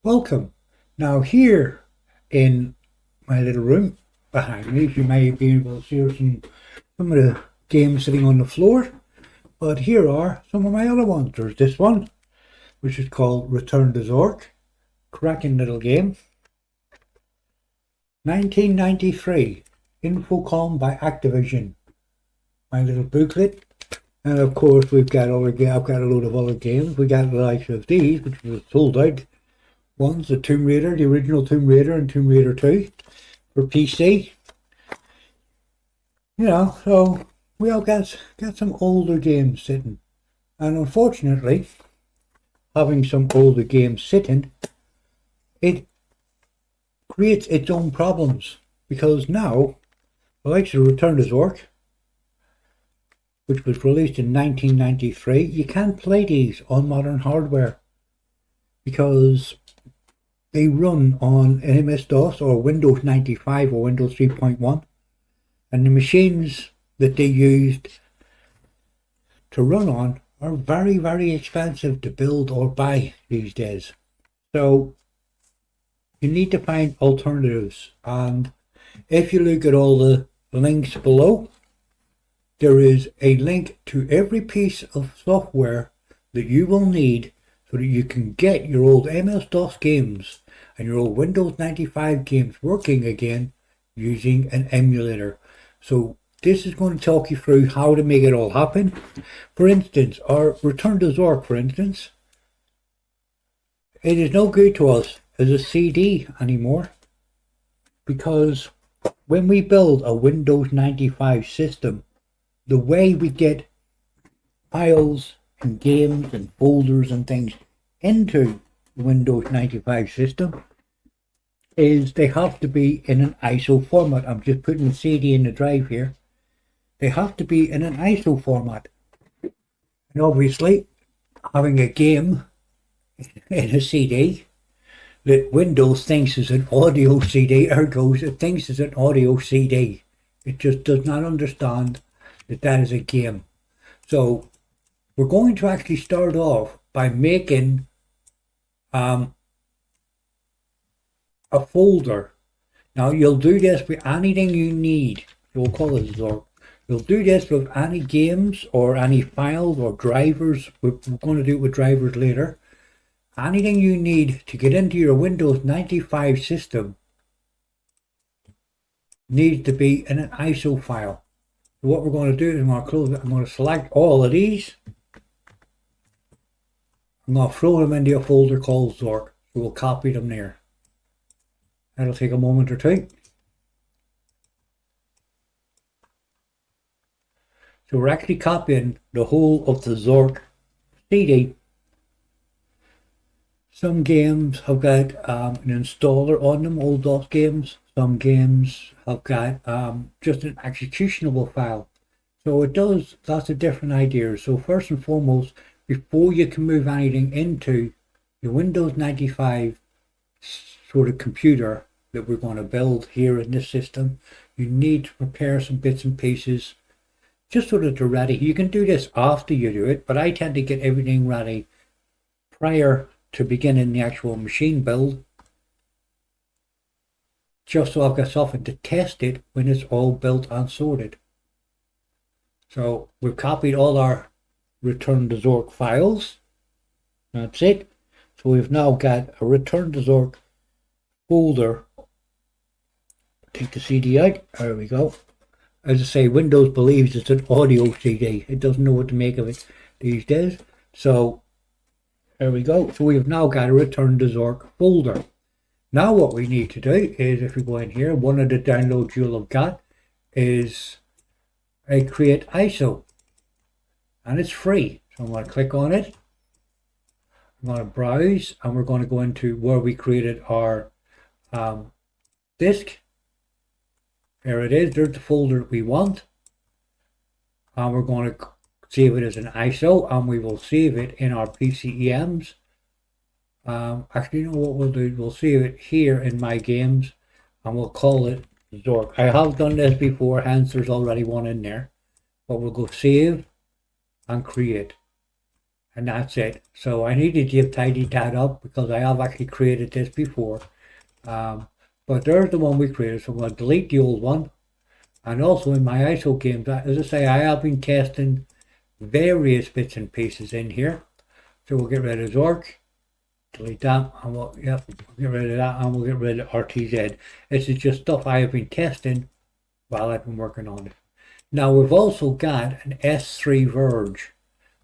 Welcome. Now here in my little room behind me, you may be able to see some of the games sitting on the floor, but here are some of my other ones. There's this one, which is called Return to Zork. Cracking little game. 1993, Infocom by Activision. My little booklet. And of course we've got I've got a load of other games. We got the likes of these, which was sold out. One's the Tomb Raider, the original Tomb Raider and Tomb Raider 2 for PC. You know, so we all got some older games sitting. And unfortunately, having some older games sitting, it creates its own problems. Because now, the likes of Return to Zork, which was released in 1993, you can't play these on modern hardware. Because they run on MS-DOS or Windows 95 or Windows 3.1, and the machines that they used to run on are very, very expensive to build or buy these days. So you need to find alternatives, and if you look at all the links below, there is a link to every piece of software that you will need so that you can get your old MS-DOS games and your old Windows 95 games working again using an emulator. So this is going to talk you through how to make it all happen. For instance, our Return to Zork, for instance, it is no good to us as a CD anymore, because when we build a Windows 95 system, the way we get files and games and folders and things into the Windows 95 system is they have to be in an ISO format. I'm just putting the CD in the drive here. They have to be in an ISO format. And obviously, having a game in a CD that Windows thinks is an audio CD, ergo it thinks it's an audio CD. It just does not understand that that is a game. So we're going to actually start off by making a folder. Now you'll do this with anything you need. We'll call it Zork. You'll do this with any games or any files or drivers. We're going to do it with drivers later. Anything you need to get into your Windows 95 system needs to be in an ISO file. So what we're going to do is I'm going to close it. I'm going to select all of these. I'm going to throw them into a folder called Zork. So we'll copy them there. That'll take a moment or two. So we're actually copying the whole of the Zork CD. Some games have got an installer on them, old DOS games. Some games have got just an executionable file. So it does lots of different ideas. So first and foremost, before you can move anything into your Windows 95 sort of computer that we're going to build here in this system, you need to prepare some bits and pieces just so that they're ready. You can do this after you do it, but I tend to get everything ready prior to beginning the actual machine build, just so I've got something to test it when it's all built and sorted. So we've copied all our Return to Zork files. That's it. So we've now got a Return to Zork folder. Take the CD out. There we go. As I say, Windows believes it's an audio CD. It doesn't know what to make of it these days. So there we go. So we've now got a Return to Zork folder. Now what we need to do is, if we go in here, one of the downloads you'll have got is a Create ISO. And it's free. So I'm going to click on it. I'm going to browse, and we're going to go into where we created our disk. There it is. There's the folder we want. And we're going to save it as an ISO, and we will save it in our PCEMs. Actually, you know what we'll do? We'll save it here in My Games, and we'll call it Zork. I have done this before, hence there's already one in there. But we'll go Save and Create. and that's it. So I need to tidy that up because I have actually created this before. But there's the one we created, so I'm going to delete the old one. And also in my ISO games, as I say, I have been testing various bits and pieces in here. So we'll get rid of Zork, delete that, and we'll get rid of that, and we'll get rid of RTZ. This is just stuff I have been testing while I've been working on it. Now we've also got an S3 Virge.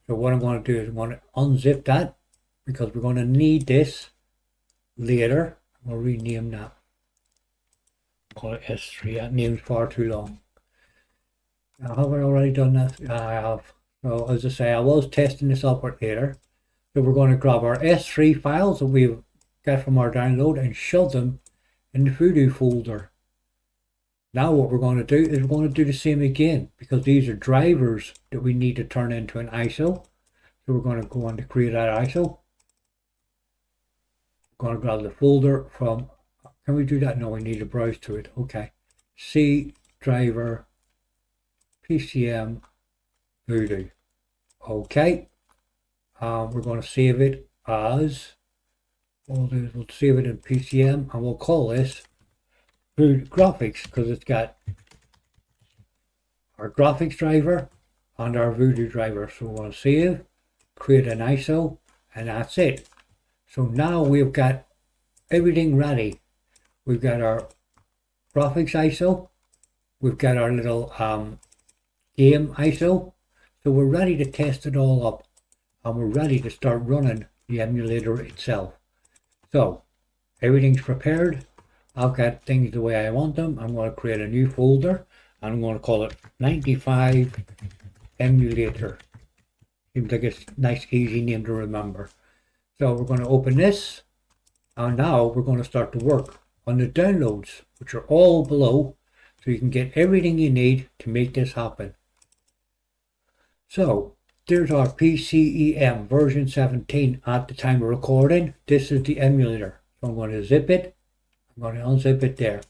So what I'm going to do is I'm going to unzip that because we're going to need this later. We'll rename that. Call it S3. That name's far too long. Now, have I already done that? I have. So as I say, I was testing this up later. So we're going to grab our S3 files that we've got from our download and shove them in the Voodoo folder. Now what we're going to do is we're going to do the same again because these are drivers that we need to turn into an ISO. So we're going to go on to create that ISO. We're going to grab the folder from, can we do that? No, we need to browse to it. Okay. C driver PCM Voodoo. Okay. We're going to save it as, we'll save it in PCM and we'll call this Voodoo graphics because it's got our graphics driver and our Voodoo driver. So we're going to save, create an ISO, and that's it. So now we've got everything ready. We've got our graphics ISO, we've got our little game ISO, so we're ready to test it all up and we're ready to start running the emulator itself. So everything's prepared. I've got things the way I want them. I'm going to create a new folder and I'm going to call it 95 emulator. Seems like a nice easy name to remember. So we're going to open this and now we're going to start to work on the downloads, which are all below, so you can get everything you need to make this happen. So there's our PCEM version 17 at the time of recording. This is the emulator. So I'm going to zip it. I'm going to unzip it there.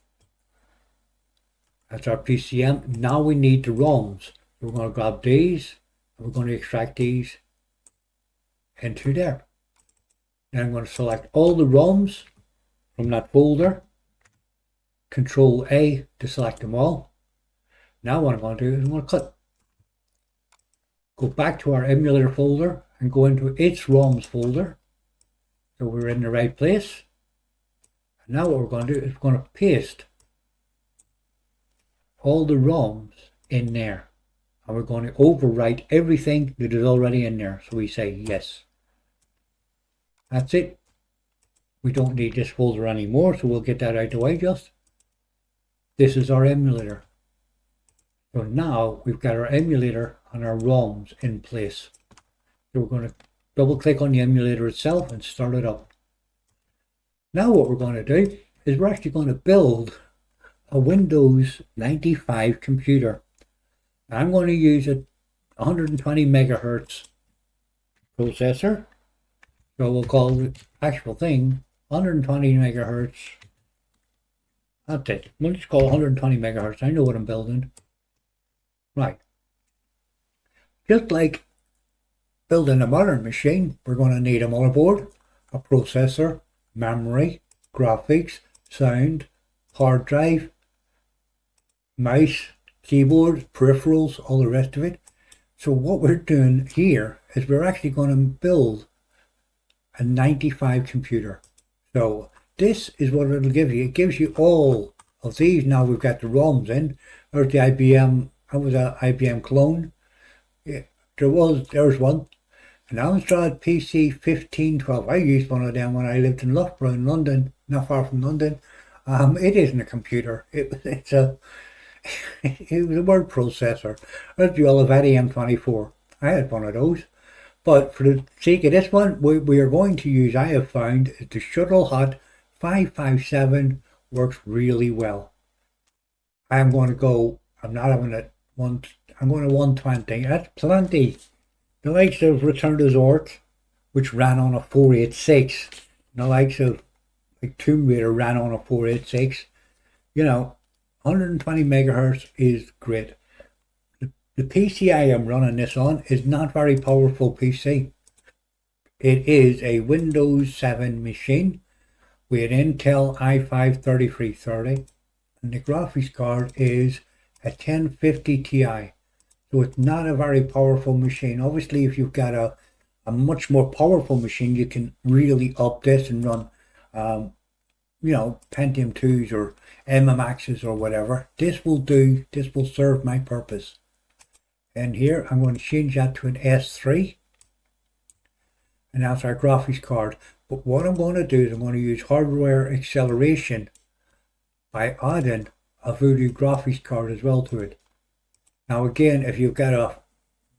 That's our PCM. Now we need the ROMs. So we're going to grab these and we're going to extract these into there. Then I'm going to select all the ROMs from that folder. Control A to select them all. Now what I'm going to do is I'm going to cut. Go back to our emulator folder and go into its ROMs folder. So we're in the right place. And now what we're going to do is we're going to paste all the ROMs in there. And we're going to overwrite everything that is already in there. So we say yes. That's it. We don't need this folder anymore, so we'll get that out of the way just. This is our emulator. So now we've got our emulator and our ROMs in place. So we're going to double click on the emulator itself and start it up. Now what we're going to do is we're actually going to build a Windows 95 computer. I'm going to use a 120 megahertz processor. So we'll call the actual thing 120 megahertz. That's it. We'll just call 120 megahertz. I know what I'm building. Right. Just like building a modern machine, we're going to need a motherboard, a processor, memory, graphics, sound, hard drive, mouse, keyboard, peripherals, all the rest of it. So what we're doing here is we're actually going to build a 95 computer. So this is what it'll give you. It gives you all of these. Now we've got the ROMs in. There's the IBM. That was an IBM clone. Yeah, there's one. An Amstrad PC 1512. I used one of them when I lived in Loughborough in London, not far from London. It isn't a computer. It was a word processor. There's the Olivetti M24. I had one of those. But for the sake of this one, we are going to use, I have found, the Shuttle Hot 557 works really well. I'm going to go, I'm not having it, I'm going to 120. That's plenty. The likes of Return to Zork, which ran on a 486. The likes of like Tomb Raider ran on a 486. You know, 120 megahertz is great. The PC I am running this on is not very powerful PC. It is a Windows 7 machine with an Intel i5-3330, and the graphics card is a 1050 Ti. So it's not a very powerful machine. Obviously, if you've got a much more powerful machine, you can really up this and run, Pentium 2s or MMXs or whatever. This will do. This will serve my purpose. And here, I'm going to change that to an S3. And that's our graphics card. But what I'm going to do is I'm going to use hardware acceleration by adding a Voodoo graphics card as well to it. Now again, if you've got a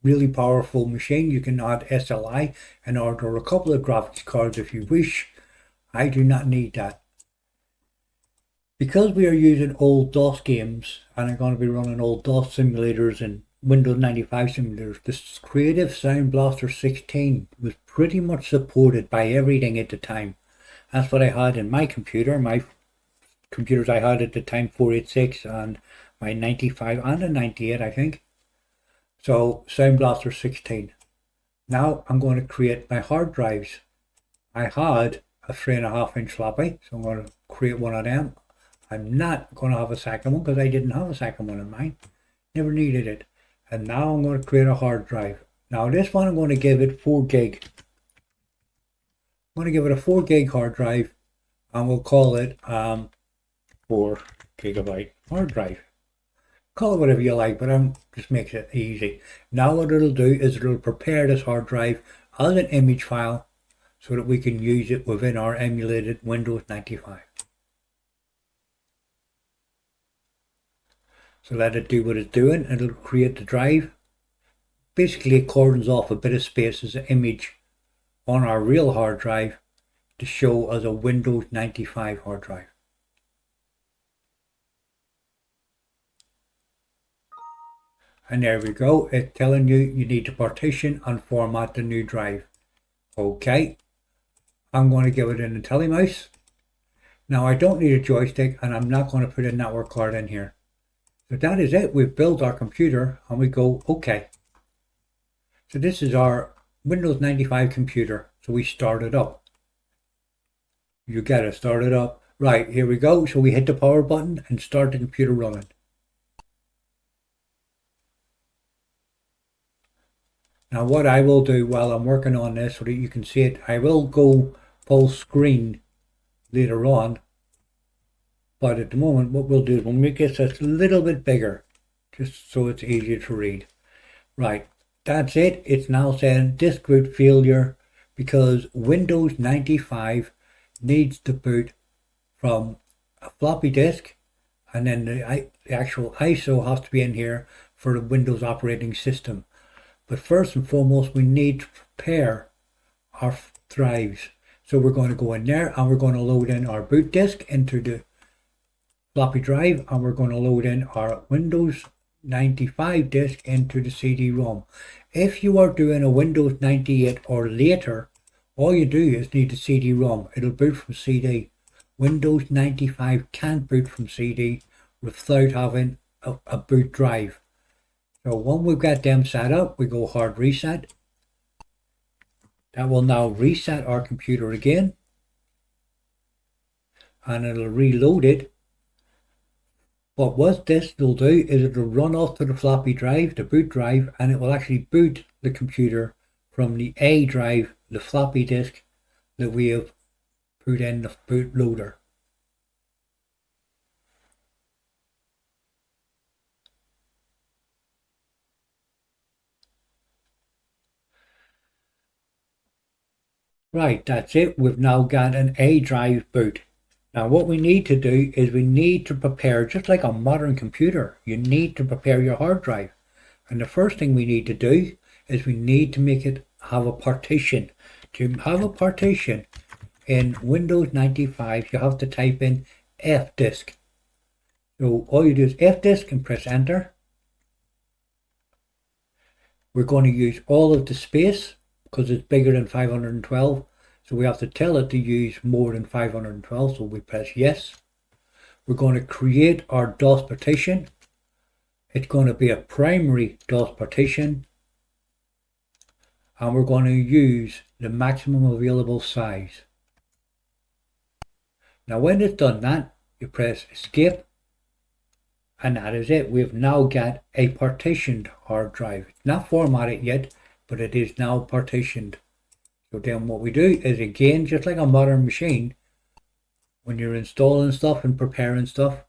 really powerful machine, you can add SLI and order a couple of graphics cards if you wish. I do not need that. Because we are using old DOS games, and I'm going to be running old DOS simulators and Windows 95 simulators, this Creative Sound Blaster 16 was pretty much supported by everything at the time. That's what I had in my computer. My computers I had at the time, 486 and my 95 and a 98, I think. So Sound Blaster 16. Now I'm going to create my hard drives. I had a 3.5-inch floppy, so I'm going to create one of them. I'm not going to have a second one because I didn't have a second one in mine. Never needed it. And now I'm going to create a hard drive. Now this one I'm going to give it 4 gig. I'm going to give it a 4 gig hard drive, and we'll call it 4 gigabyte hard drive. Call it whatever you like, but just makes it easy. Now what it'll do is it'll prepare this hard drive as an image file so that we can use it within our emulated Windows 95. So let it do what it's doing, and it'll create the drive. Basically it cordons off a bit of space as an image on our real hard drive to show as a Windows 95 hard drive. And there we go, it's telling you need to partition and format the new drive. Okay, I'm going to give it an IntelliMouse. Now I don't need a joystick, and I'm not going to put a network card in here. So that is it. We've built our computer and we go OK. So this is our Windows 95 computer. So we start it up. You get it, start it up. Right, here we go. So we hit the power button and start the computer running. Now what I will do while I'm working on this so that you can see it, I will go full screen later on. But at the moment, what we'll do is we'll make this a little bit bigger, just so it's easier to read. Right, that's it. It's now saying disk boot failure because Windows 95 needs to boot from a floppy disk, and then the actual ISO has to be in here for the Windows operating system. But first and foremost, we need to prepare our drives. So we're going to go in there and we're going to load in our boot disk into the floppy drive, and we're going to load in our Windows 95 disk into the CD-ROM. If you are doing a Windows 98 or later, all you do is need the CD-ROM. It'll boot from CD. Windows 95 can't boot from CD without having a boot drive. So when we've got them set up, we go hard reset. That will now reset our computer again, and it'll reload it. But what this will do is it will run off to the floppy drive, the boot drive, and it will actually boot the computer from the A drive, the floppy disk that we have put in the bootloader. Right, that's it. We've now got an A drive boot. Now what we need to do is we need to prepare, just like a modern computer, you need to prepare your hard drive. And the first thing we need to do is we need to make it have a partition. To have a partition in Windows 95, you have to type in fdisk. So all you do is fdisk and press enter. We're going to use all of the space because it's bigger than 512. So we have to tell it to use more than 512, so we press yes. We're going to create our DOS partition. It's going to be a primary DOS partition. And we're going to use the maximum available size. Now when it's done that, you press escape, and that is it. We've now got a partitioned hard drive. It's not formatted yet, but it is now partitioned. So then what we do is, again, just like a modern machine, when you're installing stuff and preparing stuff,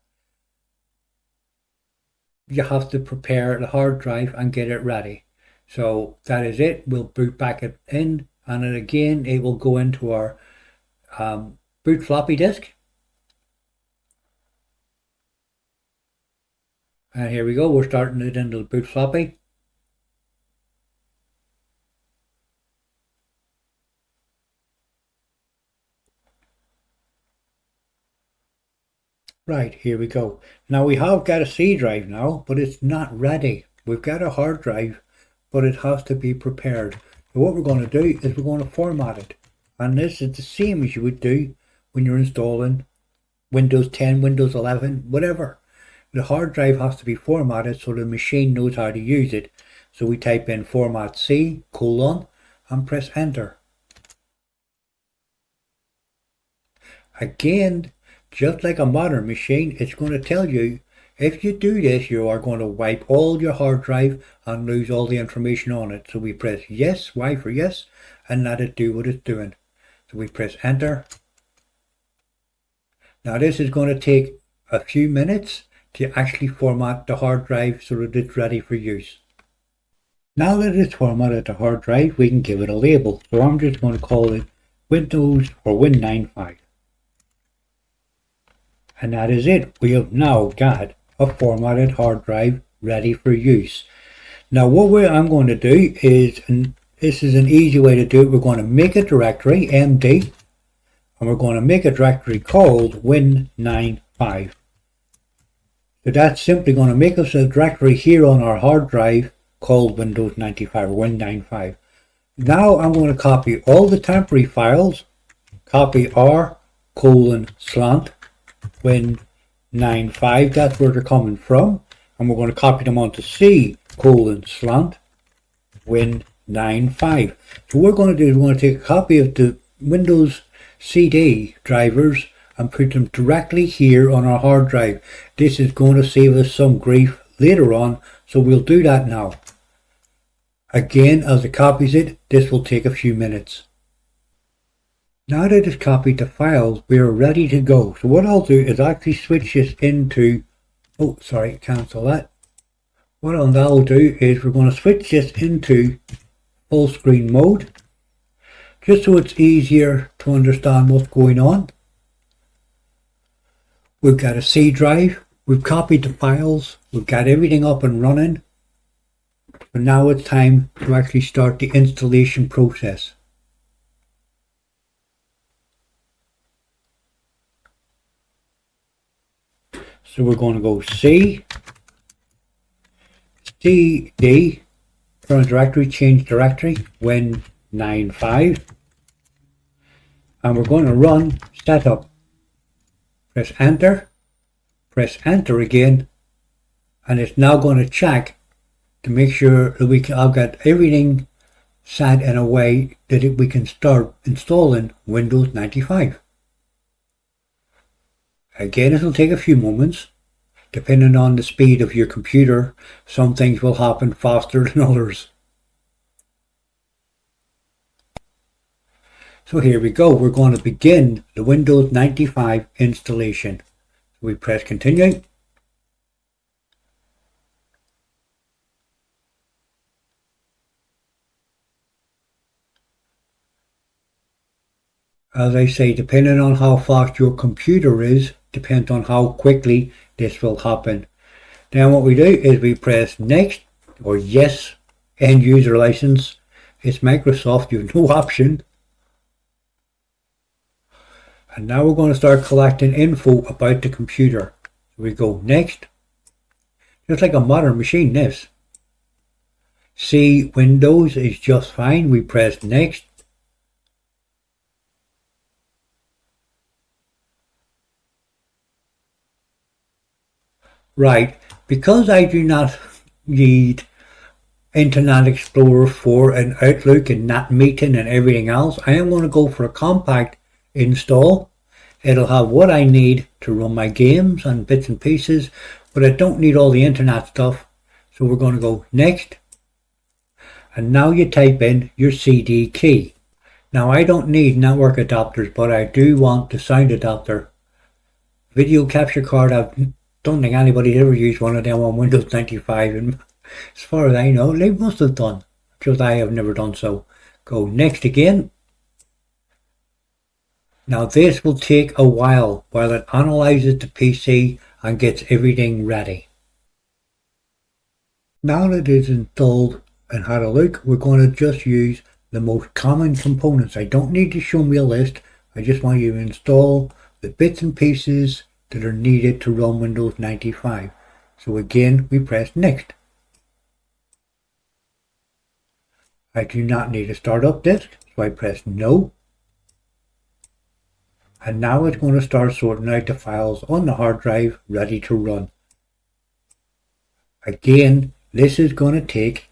you have to prepare the hard drive and get it ready. So that is it. We'll boot back it in, and then again it will go into our boot floppy disk. And here we go, we're starting it into the boot floppy. Right, here we go. Now we have got a C drive now, but it's not ready. We've got a hard drive, but it has to be prepared. So what we're going to do is we're going to format it. And this is the same as you would do when you're installing Windows 10, Windows 11, whatever. The hard drive has to be formatted so the machine knows how to use it. So we type in format C, colon, and press enter. Again, just like a modern machine, it's going to tell you, if you do this, you are going to wipe all your hard drive and lose all the information on it. So we press yes, Y for yes, and let it do what it's doing. So we press enter. Now this is going to take a few minutes to actually format the hard drive so that it's ready for use. Now that it's formatted the hard drive, we can give it a label. So I'm just going to call it Windows or Win95. And that is it. We have now got a formatted hard drive ready for use. Now what I'm going to do is, and this is an easy way to do it, we're going to make a directory, MD, and we're going to make a directory called Win95. So that's simply going to make us a directory here on our hard drive called Windows 95 or Win95. Now I'm going to copy all the temporary files, copy R:/ Win95, that's where they're coming from, and we're going to copy them onto C:/ Win95. So what we're going to do is we're going to take a copy of the Windows CD drivers and put them directly here on our hard drive. This is going to save us some grief later on, so we'll do that now. Again, as it copies it, this will take a few minutes. Now that it's copied the files, we are ready to go. So what I'll do is actually switch this into, cancel that. What I'll now do is we're going to switch this into full screen mode, just so it's easier to understand what's going on. We've got a C drive, we've copied the files, we've got everything up and running. But now it's time to actually start the installation process. So we're going to go C, CD, current directory, change directory, Win95, and we're going to run setup. Press enter again, and it's now going to check to make sure that I've got everything set in a way that we can start installing Windows 95. Again, it'll take a few moments. Depending on the speed of your computer, some things will happen faster than others. So here we go. We're going to begin the Windows 95 installation. We press continue. As I say, depending on how fast your computer is, depends on how quickly this will happen. Then what we do is we press next or yes, end user license. It's Microsoft, you have no option. And now we're going to start collecting info about the computer. So we go next. Just like a modern machine, this. C Windows is just fine. We press next. Right, because I do not need Internet Explorer 4 and Outlook and NAT meeting and everything else. I am going to go for a compact install. It'll have what I need to run my games and bits and pieces, but I don't need all the internet stuff. So we're going to go next. And now you type in your CD key. Now I don't need network adapters, but I do want the sound adapter. Video capture card, I don't think anybody's ever used one of them on Windows 95, and as far as I know, they must have done. Just I have never done so. Go next again. Now this will take a while it analyzes the PC and gets everything ready. Now that it's installed and had a look, we're going to just use the most common components. I don't need to show me a list. I just want you to install the bits and pieces that are needed to run Windows 95. So again, we press next. I do not need a startup disk, so I press no. And now it's going to start sorting out the files on the hard drive ready to run. Again, this is going to take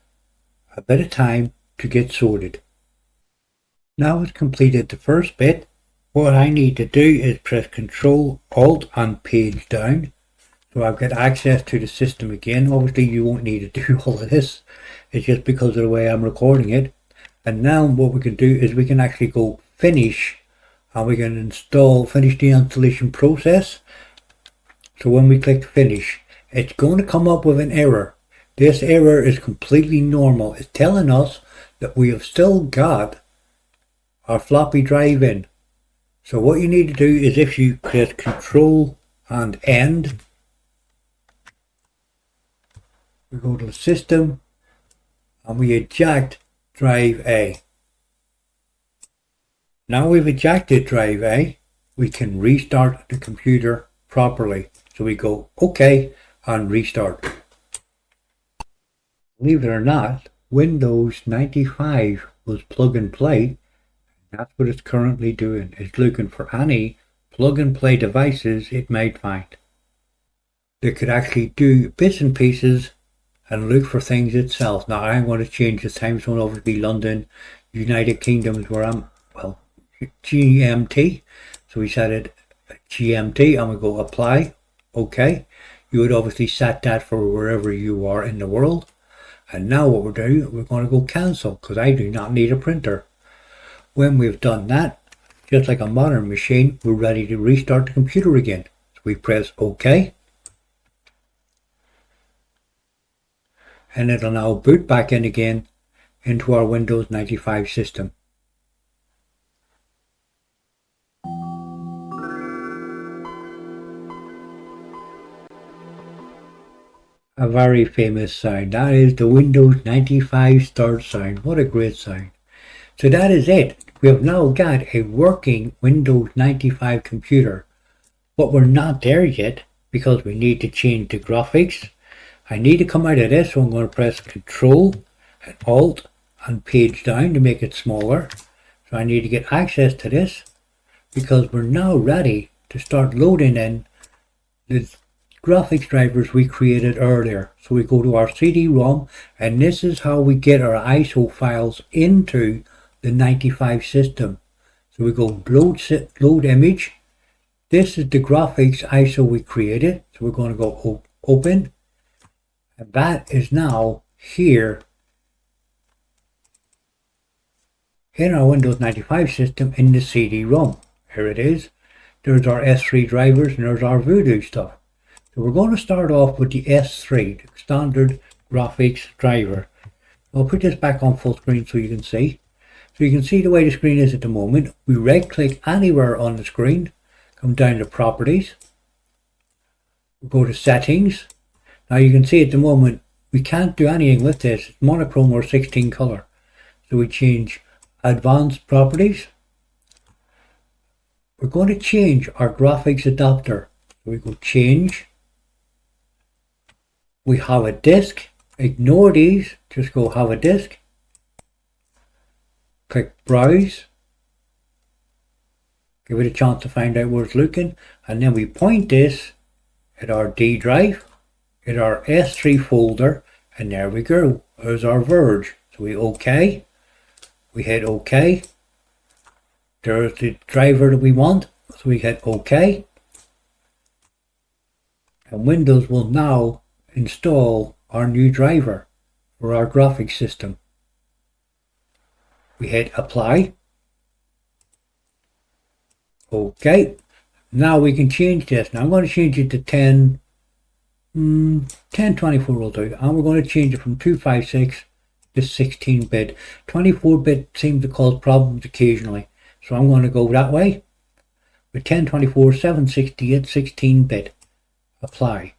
a bit of time to get sorted. Now it's completed the first bit. What I need to do is press Ctrl, Alt and page down. So I've got access to the system again. Obviously you won't need to do all of this. It's just because of the way I'm recording it. And now what we can do is we can actually go finish and we can finish the installation process. So when we click finish, it's going to come up with an error. This error is completely normal. It's telling us that we have still got our floppy drive in. So what you need to do is if you press Control and End, we go to the system and we eject drive A. Now we've ejected drive A, we can restart the computer properly. So we go OK and restart. Believe it or not, Windows 95 was plug and play. That's what it's currently doing. It's looking for any plug and play devices it might find. They could actually do bits and pieces and look for things itself. Now I'm going to change the time zone over to be London, United Kingdom is where I'm, well, GMT. So we set it GMT and we go apply. Okay. You would obviously set that for wherever you are in the world. And now what we're doing, we're going to go cancel because I do not need a printer. When we've done that, just like a modern machine, we're ready to restart the computer again. So we press OK. And it'll now boot back in again into our Windows 95 system. A very famous sound. That is the Windows 95 start sound. What a great sound. So that is it. We have now got a working Windows 95 computer. But we're not there yet because we need to change the graphics. I need to come out of this, so I'm going to press Ctrl and Alt and page down to make it smaller. So I need to get access to this because we're now ready to start loading in the graphics drivers we created earlier. So we go to our CD-ROM and this is how we get our ISO files into the 95 system. So we go load image. This is the graphics ISO we created. So we're going to go open. And that is now here in our Windows 95 system in the CD-ROM. Here it is. There's our S3 drivers and there's our Voodoo stuff. So we're going to start off with the S3, the standard graphics driver. I'll put this back on full screen so you can see. So you can see the way the screen is at the moment. We right click anywhere on the screen, come down to properties, we'll go to settings. Now you can see at the moment we can't do anything with this. It's monochrome or 16 color. So we change advanced properties. We're going to change our graphics adapter. So we go change. We have a disk. Ignore these. Just go have a disk. Click browse. Give it a chance to find out where it's looking. And then we point this at our D drive, at our S3 folder. And there we go. There's our Virge. So we OK. We hit OK. There's the driver that we want. So we hit OK. And Windows will now install our new driver for our graphics system. We hit apply. OK. Now we can change this. Now I'm going to change it to 1024 will do. And we're going to change it from 256 to 16-bit. 24-bit seems to cause problems occasionally. So I'm going to go that way. With 1024, 768, 16-bit. Apply.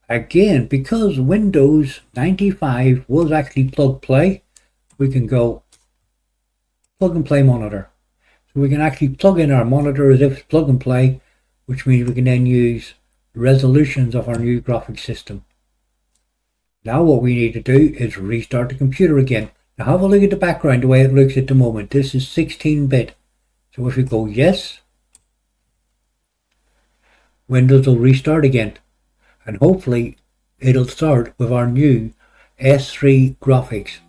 Again, because Windows 95 was actually plug play, we can go plug and play monitor. So we can actually plug in our monitor as if it's plug and play, which means we can then use resolutions of our new graphics system. Now what we need to do is restart the computer again. Now have a look at the background, the way it looks at the moment. This is 16-bit. So if we go yes, Windows will restart again. And hopefully it'll start with our new S3 graphics.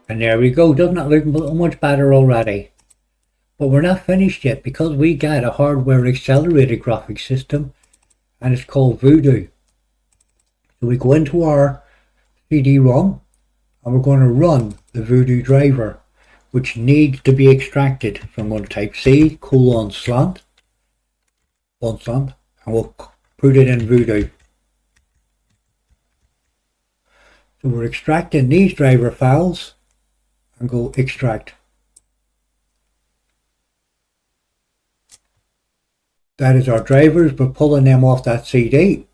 And there we go. Doesn't that look much better already? But we're not finished yet, because we got a hardware accelerated graphics system, and it's called Voodoo. So we go into our Cd-Rom and we're going to run the Voodoo driver, which needs to be extracted. So I'm going to type C:// and we'll put it in Voodoo. So we're extracting these driver files and go extract. That is our drivers. We're pulling them off that CD,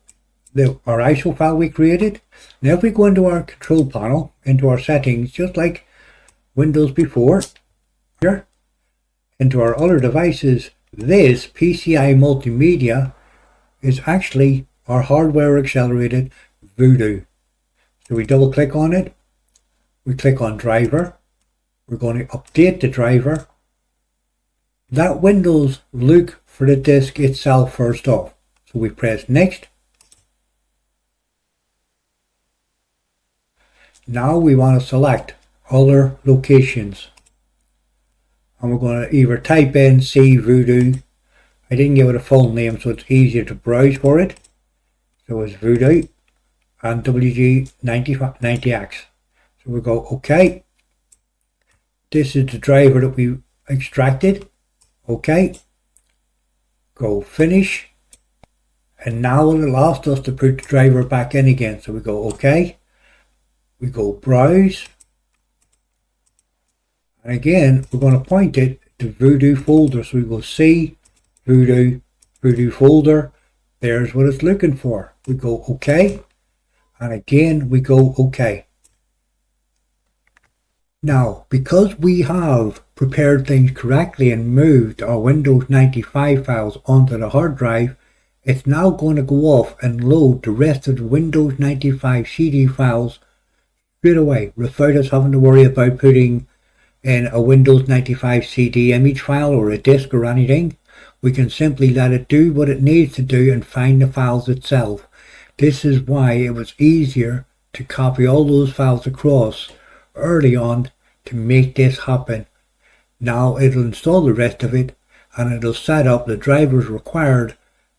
our ISO file we created. Now if we go into our control panel, into our settings, just like Windows before, here, into our other devices, this PCI multimedia is actually our hardware accelerated Voodoo. So we double click on it, we click on driver, we're going to update the driver. That Windows look for the disk itself first off. So we press next. Now we want to select other locations. And we're going to either type in C Voodoo. I didn't give it a full name so it's easier to browse for it. So it's Voodoo and WG90X. So we go OK. This is the driver that we extracted. OK. Go finish. And now it asked us to put the driver back in again. So we go OK. We go browse. And again, we're going to point it to Voodoo folder. So we go C, Voodoo, Voodoo folder. There's what it's looking for. We go OK. And again, we go OK. Now, because we have prepared things correctly and moved our Windows 95 files onto the hard drive, it's now going to go off and load the rest of the Windows 95 CD files straight away without us having to worry about putting in a Windows 95 CD image file or a disk or anything. We can simply let it do what it needs to do and find the files itself. This is why it was easier to copy all those files across early on to make this happen. Now it'll install the rest of it and it'll set up the drivers required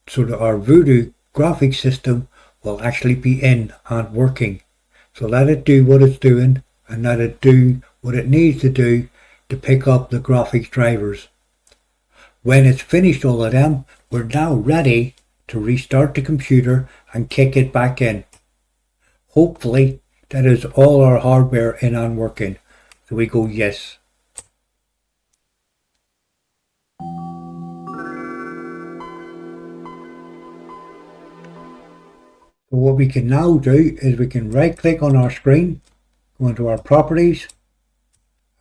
so that our Voodoo graphics system will actually be in and working. So let it do what it's doing and let it do what it needs to do to pick up the graphics drivers. When it's finished all of them, we're now ready to restart the computer and kick it back in. Hopefully that is all our hardware in and working. So we go yes. So what we can now do is we can right click on our screen, go into our properties,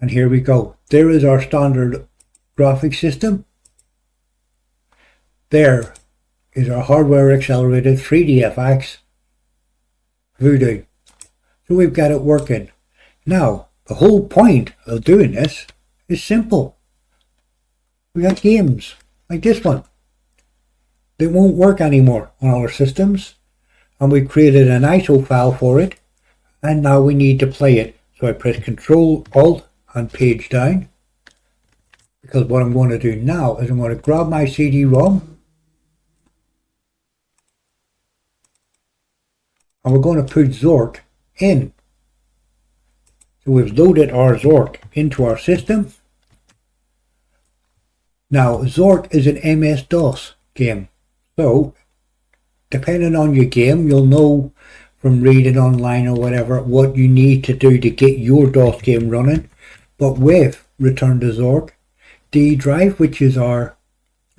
and here we go. There is our standard graphics system. There is our hardware accelerated 3DFX Voodoo. So we've got it working. Now, the whole point of doing this is simple. We got games like this one. They won't work anymore on our systems. and we created an ISO file for it, and now we need to play it. So I press Control Alt and page down, because what I'm going to do now is I'm going to grab my CD-ROM and we're going to put Zork in. So we've loaded our Zork into our system. Now Zork is an MS-DOS game, so depending on your game, you'll know from reading online or whatever what you need to do to get your DOS game running. But with Return to Zork, D drive, which is our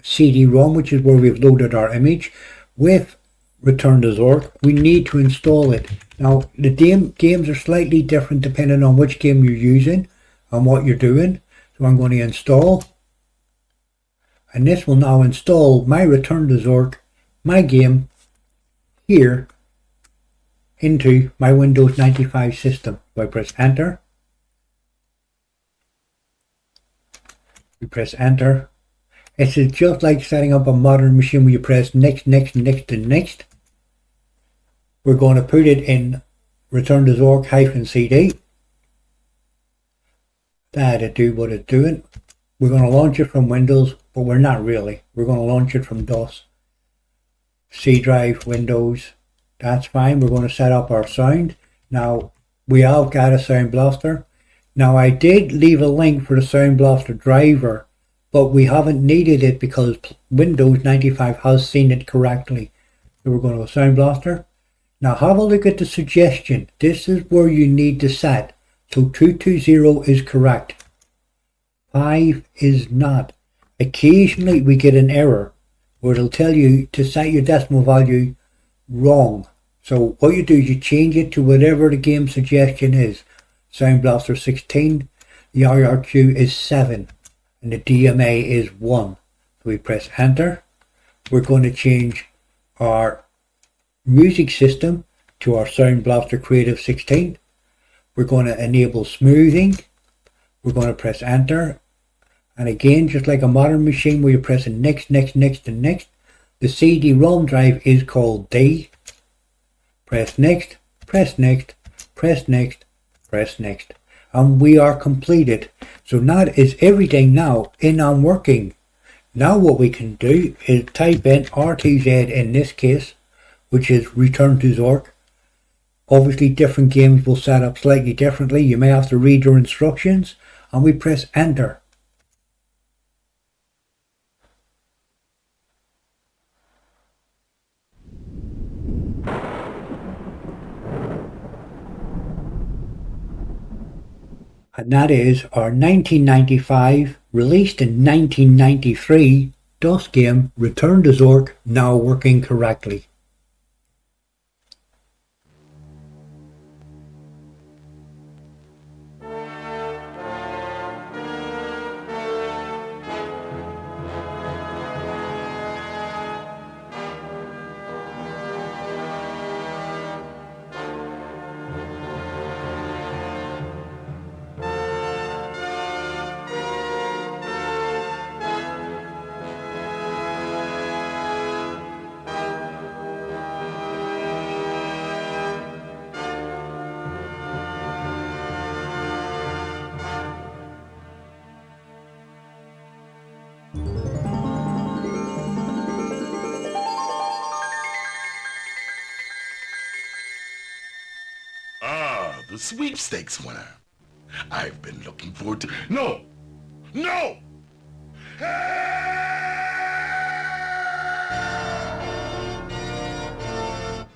CD-ROM, which is where we've loaded our image, with Return to Zork, we need to install it. Now the games are slightly different depending on which game you're using and what you're doing. So I'm going to install, and this will now install my Return to Zork, my game, here into my Windows 95 system. So I press enter. We press enter. This is just like setting up a modern machine where you press next, next, next, and next. We're going to put it in Return to Zork -CD. That'll do what it's doing. We're going to launch it from Windows, but we're not really. We're going to launch it from DOS. C drive, Windows. That's fine. We're going to set up our sound. Now we have got a Sound Blaster. Now I did leave a link for the Sound Blaster driver, but we haven't needed it because Windows 95 has seen it correctly. So we're going to Sound Blaster. Now have a look at the suggestion. This is where you need to set. So 220 is correct. 5 is not. Occasionally we get an error where it'll tell you to set your decimal value wrong. So what you do is you change it to whatever the game suggestion is. Sound Blaster 16, the IRQ is 7, and the DMA is 1. So we press enter. We're going to change our music system to our Sound Blaster Creative 16. We're going to enable smoothing. We're going to press enter. And again, just like a modern machine where you're pressing next, next, next, and next, the CD-ROM drive is called D. Press next, press next, press next, press next. And we are completed. So now is everything now in and working. Now what we can do is type in RTZ in this case, which is Return to Zork. Obviously different games will set up slightly differently. You may have to read your instructions, and we press enter. And that is our 1995, released in 1993, DOS game Return to Zork, now working correctly. The sweepstakes winner. I've been looking forward to... No! No!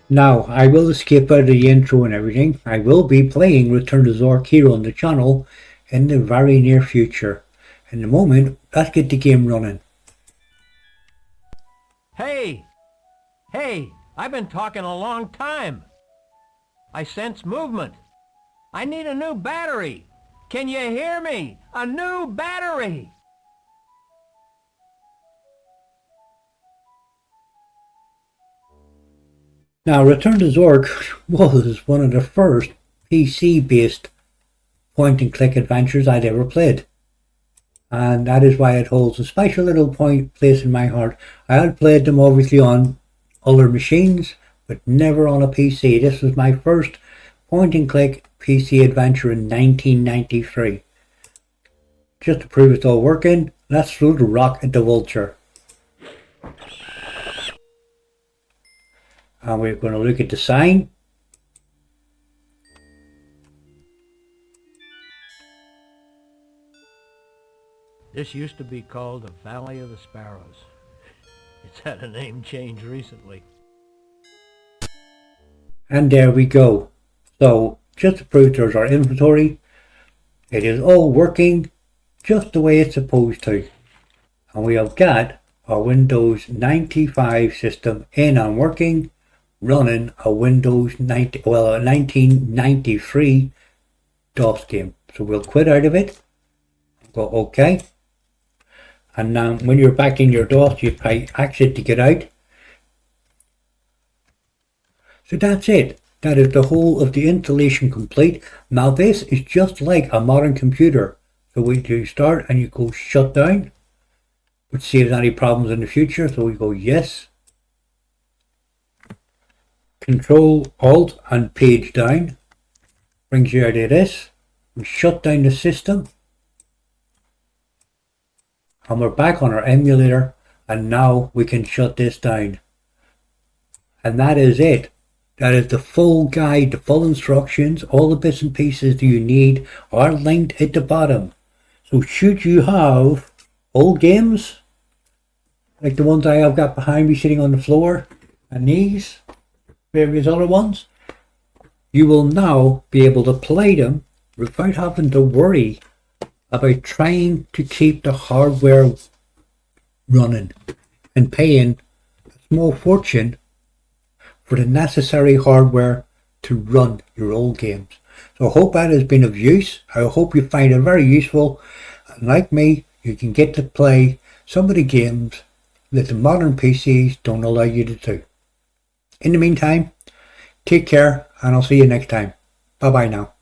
Now, I will escape out of the intro and everything. I will be playing Return to Zork here on the channel in the very near future. In the moment, let's get the game running. Hey! Hey! I've been talking a long time. I sense movement. I need a new battery. Can you hear me? A new battery! Now, Return to Zork was one of the first PC-based point-and-click adventures I'd ever played. And that is why it holds a special little place in my heart. I had played them obviously on other machines, but never on a PC. This was my first point-and-click PC adventure in 1993. Just to prove it's all working, let's throw the rock at the vulture. And we're going to look at the sign. This used to be called the Valley of the Sparrows. It's had a name change recently. And there we go. So, just to prove there's our inventory. It is all working just the way it's supposed to. And we have got our Windows 95 system in and working, running a Windows 1993 DOS game. So we'll quit out of it, go OK. And now when you're back in your DOS, you try exit to get out. So that's it. That is the whole of the installation complete. Now this is just like a modern computer. So we do start and you go shut down, which saves any problems in the future. So we go yes. Control Alt and page down brings you out of this. We shut down the system. And we're back on our emulator, and now we can shut this down. And that is it. That is the full guide, the full instructions, all the bits and pieces that you need are linked at the bottom. So should you have old games, like the ones I have got behind me sitting on the floor, and these, various other ones, you will now be able to play them without having to worry about trying to keep the hardware running and paying a small fortune for the necessary hardware to run your old games. So I hope that has been of use. I hope you find it very useful. And like me, you can get to play some of the games that the modern PCs don't allow you to do. In the meantime, take care and I'll see you next time. Bye bye now.